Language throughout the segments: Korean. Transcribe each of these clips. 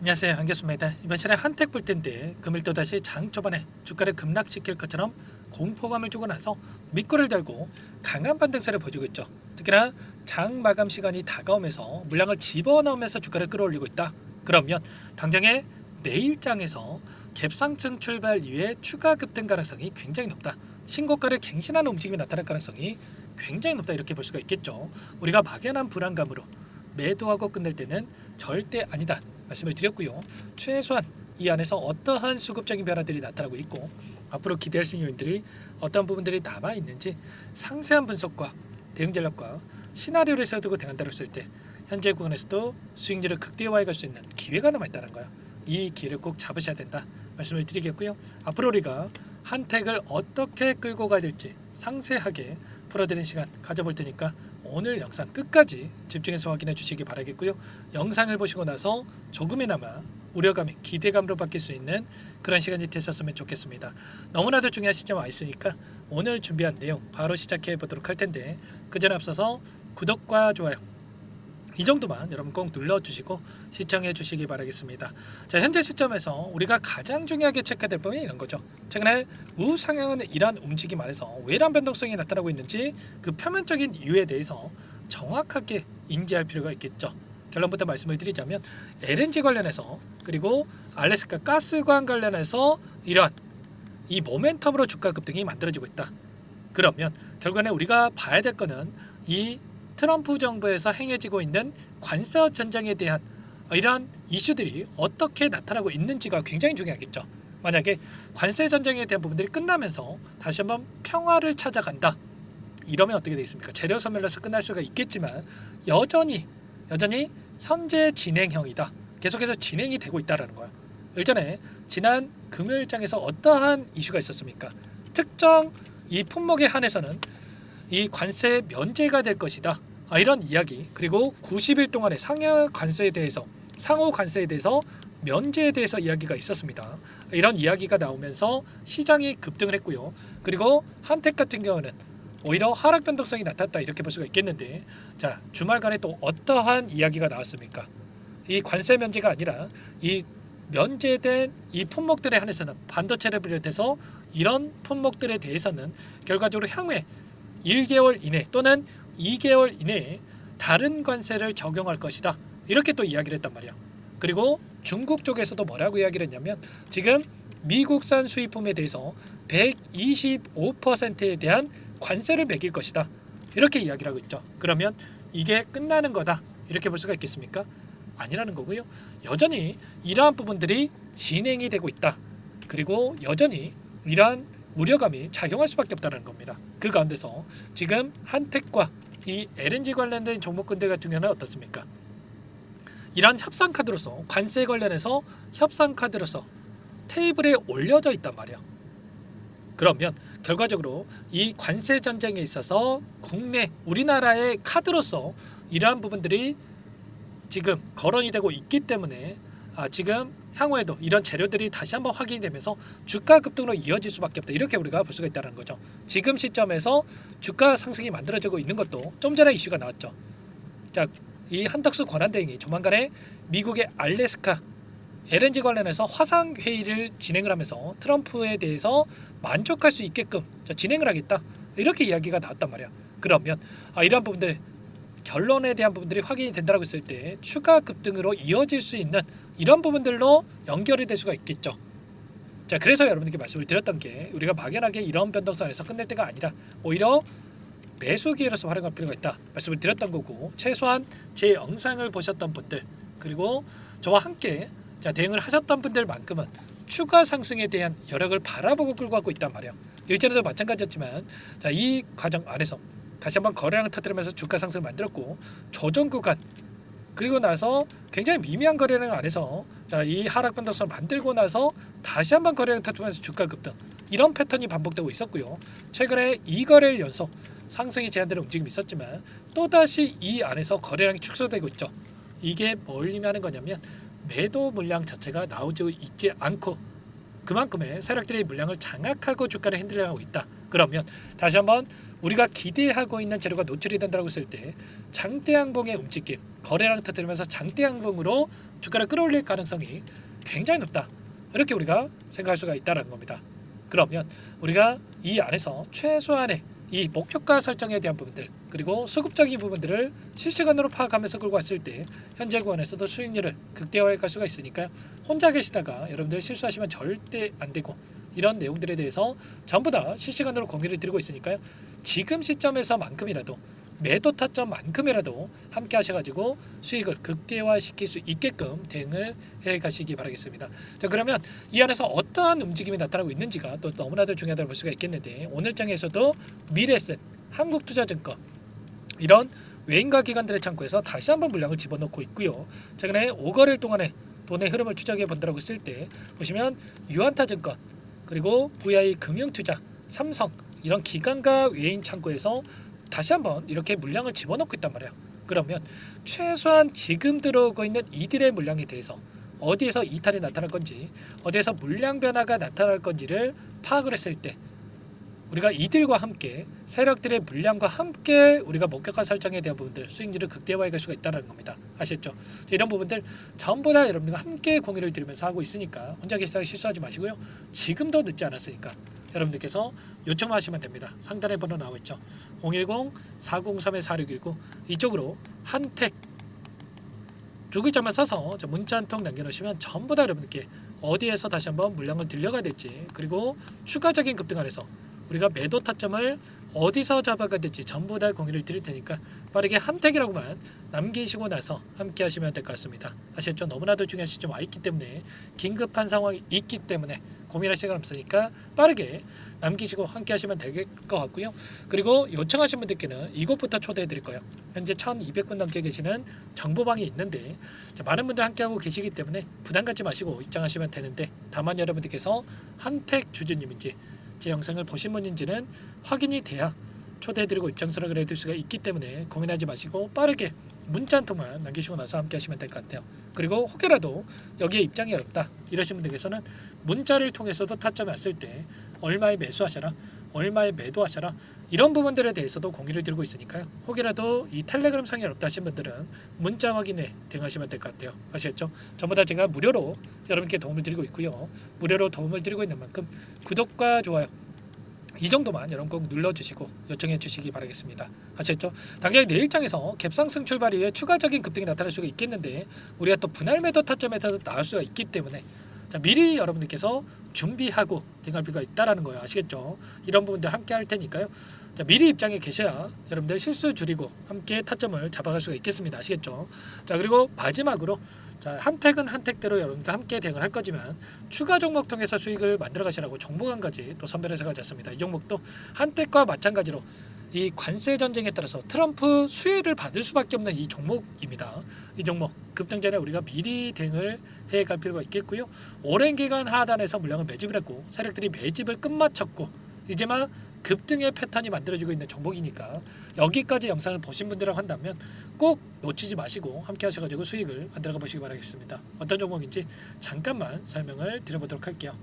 안녕하세요, 한교수입니다. 이번 시간에 한택 볼 텐데 금일 또다시 장 초반에 주가를 급락시킬 것처럼 공포감을 주고 나서 밑거래를 달고 강한 반등세를 보여주고 있죠. 특히나 장 마감 시간이 다가오면서 물량을 집어넣으면서 주가를 끌어올리고 있다. 그러면 당장에 내일장에서 갭상승 출발 이후에 추가 급등 가능성이 굉장히 높다. 신고가를 갱신하는 움직임이 나타날 가능성이 굉장히 높다, 이렇게 볼 수가 있겠죠. 우리가 막연한 불안감으로 매도하고 끝낼 때는 절대 아니다 말씀을 드렸고요. 최소한 이 안에서 어떠한 수급적인 변화들이 나타나고 있고 앞으로 기대할 수 있는 요인들이 어떤 부분들이 남아 있는지 상세한 분석과 대응 전략과 시나리오를 세워두고 대응한다고 했을 때 현재 구간에서도 수익률을 극대화해 갈 수 있는 기회가 남아 있다는 거예요. 이 기회를 꼭 잡으셔야 된다 말씀을 드리겠고요. 앞으로 우리가 한택을 어떻게 끌고 가야 될지 상세하게 풀어드리는 시간 가져볼 테니까 오늘 영상 끝까지 집중해서 확인해 주시기 바라겠고요. 영상을 보시고 나서 조금이나마 우려감이 기대감으로 바뀔 수 있는 그런 시간이 되셨으면 좋겠습니다. 너무나도 중요한 시점 와 있으니까 오늘 준비한 내용 바로 시작해 보도록 할 텐데 그 전에 앞서서 구독과 좋아요 이 정도만 여러분 꼭 눌러주시고 시청해 주시기 바라겠습니다. 자, 현재 시점에서 우리가 가장 중요하게 체크될 부분이 이런 거죠. 최근에 우상향은 이러한 움직임 안에서 왜 이러한 변동성이 나타나고 있는지 그 표면적인 이유에 대해서 정확하게 인지할 필요가 있겠죠. 결론부터 말씀을 드리자면 LNG 관련해서 그리고 알래스카 가스관 관련해서 이러한 이 모멘텀으로 주가 급등이 만들어지고 있다. 그러면 결국에 우리가 봐야 될 거는 이 트럼프 정부에서 행해지고 있는 관세 전쟁에 대한 이러한 이슈들이 어떻게 나타나고 있는지가 굉장히 중요하겠죠. 만약에 관세 전쟁에 대한 부분들이 끝나면서 다시 한번 평화를 찾아간다. 이러면 어떻게 되겠습니까? 재료 소멸로서 끝날 수가 있겠지만 여전히 현재 진행형이다. 계속해서 진행이 되고 있다라는 거야. 일전에 지난 금요일장에서 어떠한 이슈가 있었습니까? 특정 이 품목에 한해서는 이 관세 면제가 될 것이다. 이런 이야기, 그리고 90일 동안의 상호 관세에 대해서 면제에 대해서 이야기가 있었습니다. 이런 이야기가 나오면서 시장이 급등을 했고요. 그리고 한택 같은 경우는 오히려 하락 변동성이 나타났다, 이렇게 볼 수가 있겠는데, 자, 주말간에 또 어떠한 이야기가 나왔습니까? 이 관세 면제가 아니라 이 면제된 이 품목들에 한해서는 반도체를 비롯해서 이런 품목들에 대해서는 결과적으로 향후에 1개월 이내 또는 2개월 이내에 다른 관세를 적용할 것이다, 이렇게 또 이야기를 했단 말이야. 그리고 중국 쪽에서도 뭐라고 이야기를 했냐면 지금 미국산 수입품에 대해서 125%에 대한 관세를 매길 것이다, 이렇게 이야기를 하고 있죠. 그러면 이게 끝나는 거다, 이렇게 볼 수가 있겠습니까? 아니라는 거고요. 여전히 이러한 부분들이 진행이 되고 있다. 그리고 여전히 이러한 우려감이 작용할 수밖에 없다는 겁니다. 그 가운데서 지금 한택과 이 LNG 관련된 종목군들 같은 경우는 어떻습니까? 이러한 협상 카드로서 관세 관련해서 협상 카드로서 테이블에 올려져 있단 말이야. 그러면 결과적으로 이 관세 전쟁에 있어서 국내 우리나라의 카드로서 이러한 부분들이 지금 거론이 되고 있기 때문에 지금 향후에도 이런 재료들이 다시 한번 확인이 되면서 주가 급등으로 이어질 수밖에 없다, 이렇게 우리가 볼 수가 있다는 거죠. 지금 시점에서 주가 상승이 만들어지고 있는 것도 좀 전에 이슈가 나왔죠. 자, 이 한덕수 권한대행이 조만간에 미국의 알래스카 LNG 관련해서 화상 회의를 진행을 하면서 트럼프에 대해서 만족할 수 있게끔 진행을 하겠다, 이렇게 이야기가 나왔단 말이야. 그러면 이러한 부분들 결론에 대한 부분들이 확인이 된다고 했을 때 추가 급등으로 이어질 수 있는 이런 부분들로 연결이 될 수가 있겠죠. 자, 그래서 여러분들께 말씀을 드렸던 게 우리가 막연하게 이런 변동성에서 끝낼 때가 아니라 오히려 매수 기회로서 활용할 필요가 있다 말씀을 드렸던 거고, 최소한 제 영상을 보셨던 분들 그리고 저와 함께 대응을 하셨던 분들만큼은 추가 상승에 대한 여력을 바라보고 끌고 가고 있단 말이에요. 일전에도 마찬가지였지만 이 과정 안에서 다시 한번 거래량을 터뜨리면서 주가 상승을 만들었고, 조정 구간 그리고 나서 굉장히 미미한 거래량 안에서 이 하락 변동성을 만들고 나서 다시 한번 거래량 터뜨리면서 주가 급등, 이런 패턴이 반복되고 있었고요. 최근에 2거래일 연속 상승이 제한되는 움직임이 있었지만 또다시 이 안에서 거래량이 축소되고 있죠. 이게 뭘 의미하는 거냐면 매도 물량 자체가 나오지 있지 않고 그만큼의 세력들이 물량을 장악하고 주가를 핸들하고 있다. 그러면 다시 한번 우리가 기대하고 있는 재료가 노출이 된다고 했을 때 장대양봉의 움직임, 거래량 터뜨리면서 장대양봉으로 주가를 끌어올릴 가능성이 굉장히 높다. 이렇게 우리가 생각할 수가 있다는 겁니다. 그러면 우리가 이 안에서 최소한의 이 목표가 설정에 대한 부분들 그리고 수급적인 부분들을 실시간으로 파악하면서 끌고 왔을 때 현재 구간에서도 수익률을 극대화할 수가 있으니까요. 혼자 계시다가 여러분들 실수하시면 절대 안 되고 이런 내용들에 대해서 전부 다 실시간으로 공유를 드리고 있으니까요. 지금 시점에서만큼이라도 매도 타점만큼이라도 함께 하셔가지고 수익을 극대화시킬 수 있게끔 대응을 해가시기 바라겠습니다. 자, 그러면 이 안에서 어떠한 움직임이 나타나고 있는지가 또 너무나도 중요하다고 볼 수가 있겠는데 오늘 장에서도 미래에셋, 한국투자증권 이런 외인과 기관들의 창구에서 다시 한번 물량을 집어넣고 있고요. 최근에 5거래일 동안의 돈의 흐름을 추적해 본다고 했을 때 보시면 유한타증권 그리고 VI 금융투자, 삼성 이런 기관과 외인 창구에서 다시 한번 이렇게 물량을 집어넣고 있단 말이에요. 그러면 최소한 지금 들어오고 있는 이들의 물량에 대해서 어디에서 이탈이 나타날 건지 어디에서 물량 변화가 나타날 건지를 파악을 했을 때 우리가 이들과 함께 세력들의 물량과 함께 우리가 목표가 설정에 대한 부분들 수익률을 극대화해 갈 수가 있다는 겁니다. 아시겠죠? 이런 부분들 전부 다 여러분들과 함께 공유를 드리면서 하고 있으니까 혼자 계시다가 실수하지 마시고요. 지금도 늦지 않았으니까 여러분들께서 요청만 하시면 됩니다. 상단에 번호 나와 있죠. 010-403-4619 이쪽으로 한택 두 글자만 써서 문자 한 통 남겨놓으시면 전부 다 여러분들께 어디에서 다시 한번 물량을 들려가야 될지 그리고 추가적인 급등 안에서 우리가 매도 타점을 어디서 잡아가야 될지 전부 다 공유를 드릴 테니까 빠르게 한택이라고만 남기시고 나서 함께 하시면 될 것 같습니다. 아시겠죠? 너무나도 중요한 시점 와 있기 때문에 긴급한 상황이 있기 때문에 고민할 시간 없으니까 빠르게 남기시고 함께 하시면 될 것 같고요. 그리고 요청하신 분들께는 이것부터 초대해 드릴 거예요. 현재 1200분 넘게 계시는 정보방이 있는데 많은 분들 함께하고 계시기 때문에 부담 갖지 마시고 입장하시면 되는데 다만 여러분들께서 한택 주주님인지 제 영상을 보신 분인지는 확인이 돼야 초대해드리고 입장 수락을 해둘 수가 있기 때문에 고민하지 마시고 빠르게 문자 한 통만 남기시고 나서 함께 하시면 될 것 같아요. 그리고 혹여라도 여기에 입장이 어렵다 이러신 분들께서는 문자를 통해서도 타점이 왔을 때 얼마에 매수하셔라 얼마에 매도하셔라 이런 부분들에 대해서도 공유를 드리고 있으니까요. 혹여라도 이 텔레그램 상이 어렵다 하신 분들은 문자 확인에 대응하시면 될 것 같아요. 아시겠죠? 전부 다 제가 무료로 여러분께 도움을 드리고 있고요. 무료로 도움을 드리고 있는 만큼 구독과 좋아요 이 정도만 여러분 꼭 눌러주시고 요청해 주시기 바라겠습니다. 아시겠죠? 당장 내일장에서 갭상승 출발 이후에 추가적인 급등이 나타날 수가 있겠는데 우리가 또 분할 매도 타점에서 나올 수가 있기 때문에 자, 미리 여러분들께서 준비하고 대응할 필요가 있다라는 거예요. 아시겠죠? 이런 부분들 함께 할 테니까요. 자, 미리 입장에 계셔야 여러분들 실수 줄이고 함께 타점을 잡아갈 수가 있겠습니다. 아시겠죠? 자, 그리고 마지막으로 자, 한택은 한택대로 여러분과 함께 대응을 할 거지만 추가 종목 통해서 수익을 만들어 가시라고 종목 한 가지 또 선별해서 가졌습니다. 이 종목도 한택과 마찬가지로 이 관세 전쟁에 따라서 트럼프 수혜를 받을 수밖에 없는 이 종목입니다. 이 종목 급등 전에 우리가 미리 대응을 해갈 필요가 있겠고요. 오랜 기간 하단에서 물량을 매집을 했고 세력들이 매집을 끝마쳤고 이제 막 급등의 패턴이 만들어지고 있는 종목이니까 여기까지 영상을 보신 분들이라고 한다면 꼭 놓치지 마시고 함께 하셔가지고 수익을 만들어가 보시기 바라겠습니다. 어떤 종목인지 잠깐만 설명을 드려보도록 할게요.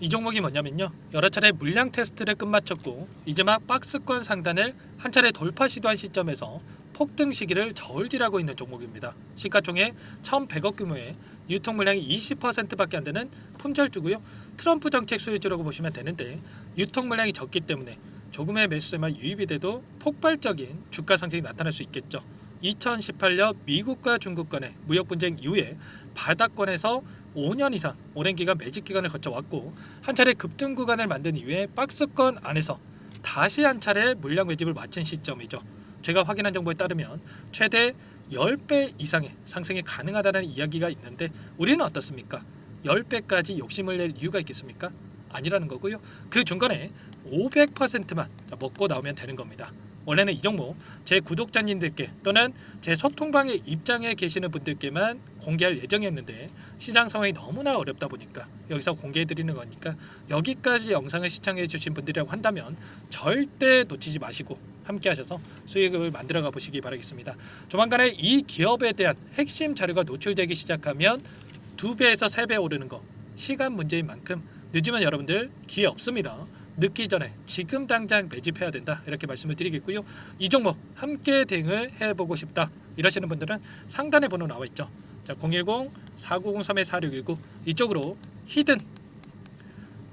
이 종목이 뭐냐면요, 여러 차례 물량 테스트를 끝마쳤고 이제 막 박스권 상단을 한 차례 돌파 시도한 시점에서 폭등 시기를 저울질하고 있는 종목입니다. 시가총액 1,100억 규모의 유통 물량이 20%밖에 안 되는 품절주고요. 트럼프 정책 수혜주라고 보시면 되는데 유통 물량이 적기 때문에 조금의 매수세만 유입이 돼도 폭발적인 주가 상승이 나타날 수 있겠죠. 2018년 미국과 중국 간의 무역 분쟁 이후에 바닥권에서 5년 이상 오랜 기간 매집 기간을 거쳐왔고 한 차례 급등 구간을 만든 이후에 박스권 안에서 다시 한 차례 물량 매집을 마친 시점이죠. 제가 확인한 정보에 따르면 최대 10배 이상의 상승이 가능하다는 이야기가 있는데 우리는 어떻습니까? 10배까지 욕심을 낼 이유가 있겠습니까? 아니라는 거고요. 그 중간에 500%만 먹고 나오면 되는 겁니다. 원래는 이 종목 제 구독자님들께 또는 제 소통방에 입장해 계시는 분들께만 공개할 예정이었는데 시장 상황이 너무나 어렵다 보니까 여기서 공개해 드리는 거니까 여기까지 영상을 시청해 주신 분들이라고 한다면 절대 놓치지 마시고 함께 하셔서 수익을 만들어 가 보시기 바라겠습니다. 조만간에 이 기업에 대한 핵심 자료가 노출되기 시작하면 2배에서 3배 오르는 거 시간 문제인 만큼 늦으면 여러분들 기회 없습니다. 늦기 전에 지금 당장 매집해야 된다 이렇게 말씀을 드리겠고요. 이 종목 함께 대응을 해보고 싶다 이러시는 분들은 상단에 번호 나와 있죠. 자, 010-4903-4619 이쪽으로 히든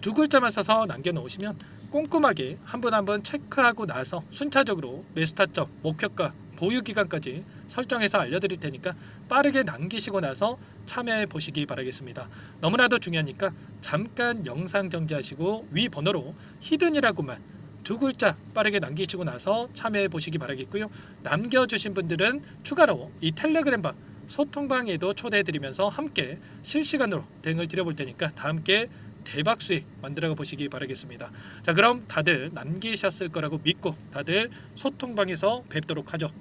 두 글자만 써서 남겨놓으시면 꼼꼼하게 한 분 한 분 체크하고 나서 순차적으로 매수 타점, 목표가, 보유 기간까지 설정해서 알려드릴 테니까 빠르게 남기시고 나서 참여해 보시기 바라겠습니다. 너무나도 중요하니까 잠깐 영상 정지하시고 위 번호로 히든이라고만 두 글자 빠르게 남기시고 나서 참여해 보시기 바라겠고요. 남겨주신 분들은 추가로 이 텔레그램방 소통방에도 초대해 드리면서 함께 실시간으로 대응을 드려볼 테니까 다 함께 대박 수익 만들어 보시기 바라겠습니다. 자, 그럼 다들 남기셨을 거라고 믿고 다들 소통방에서 뵙도록 하죠.